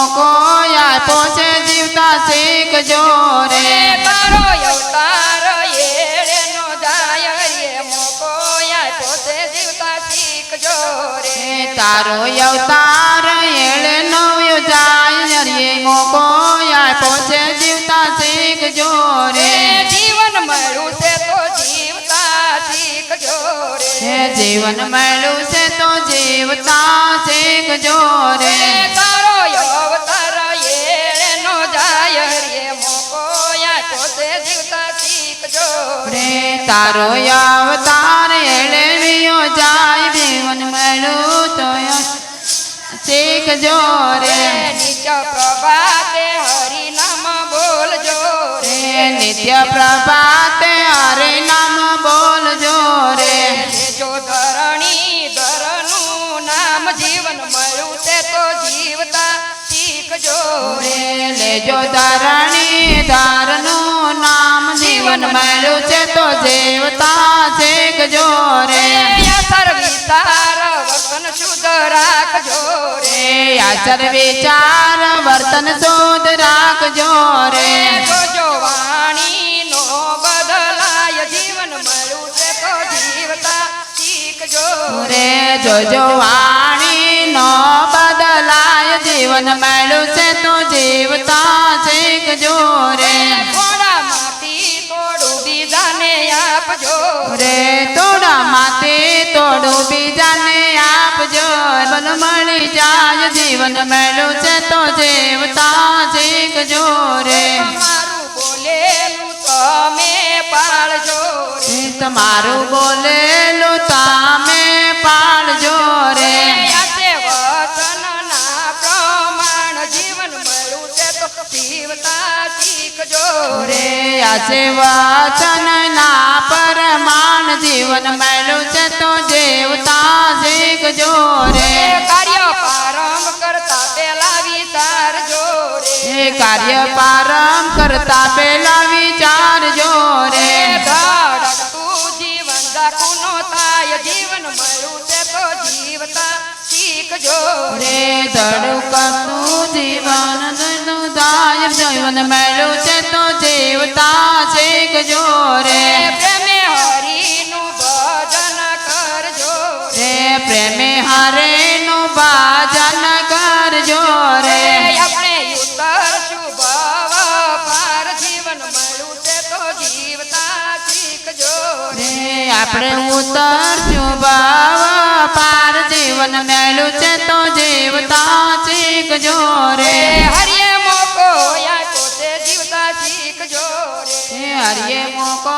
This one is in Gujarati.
મોકો આપ્યો છે જીવતા શીખજો રે તારો અવતાર એળે નો જાય એ મોકો આપ્યો છે જીવતા શીખજો રે તારો અવતાર એળે નો જાય રે મોકો આપ્યો છે જીવતા શીખજો રે જીવન મળ્યું છે તો જીવતા શીખજો રે જીવન મળ્યું છે તો જીવતા શીખજો રે તારો અવતાર એળે નો જાય રે મોકો આપ્યો છે જીવતા શીખજો રે તારો અવતાર એળે વિયો જાય જીવન મળ્યું તો શીખજો રે નિત્ય પ્રભાતે હરિ નામ બોલજો રે નિત્ય પ્રભાતે હરે નામ બોલજો રે જો ધરણી ધરનું નામ જીવન મળ્યું છે તો જીવતા શીખજો રે લેજો ધરણી ધારનું નામ જીવન મળ્યું છે તો જીવતા શીખજો રે અસર વિચાર વર્તન શુદ્ધ રાખજો રે આચર વિચાર વર્તન શુદ્ધ રાખજો રે જોજો વાણી નો બદલાય જીવન મળ્યું છે તો જીવતા શીખજો રે જોજો વાણી નો બદલાય જીવન મળ્યું છે તો જીવતા શીખજો રે થોડામાંથી થોડું બીજાને આપજો રે થોડા માથે થોડું બીજાને આપજો બલ મળી જાય જીવન મળ્યું છે તો જીવતા શીખજો રે મારું બોલેલું તમે પાળજો રે તમારું બોલેલું તમે પાળજો રે યાતે વચનના પ્રમાણ જીવન મળ્યું છે તો જીવતા શીખજો રે આસે વચન ના પરમાણ જીવન મળ્યું છે તો જીવતા શીખજો રે કાર્ય પ્રારંભ કરતા પેલા વિચારજો રે કાર્ય પ્રારંભ કરતા પેલા વિચારજો રે ધડકતું જીવન દાખુનો થાય જીવન મળ્યું છે તો જીવતા શીખજો રે ધડકતું જીવન દાય જીવન મળ્યું છે તો જીવતા શીખજો રે પ્રેમે હરિનું ભજન કરજો રે પ્રેમે હરેનું ભજન કરજો રે આપણે ઉતરશું ભવ પાર જીવન મળ્યું છે તો જીવતા શીખજો રે આપણે ઉતરશું ભાવ પાર જીવન મળ્યું છે તો જીવતા શીખજો રે હરિએ મોકો આપ્યો છે જીવતા શીખજો રે હરિએ મોકો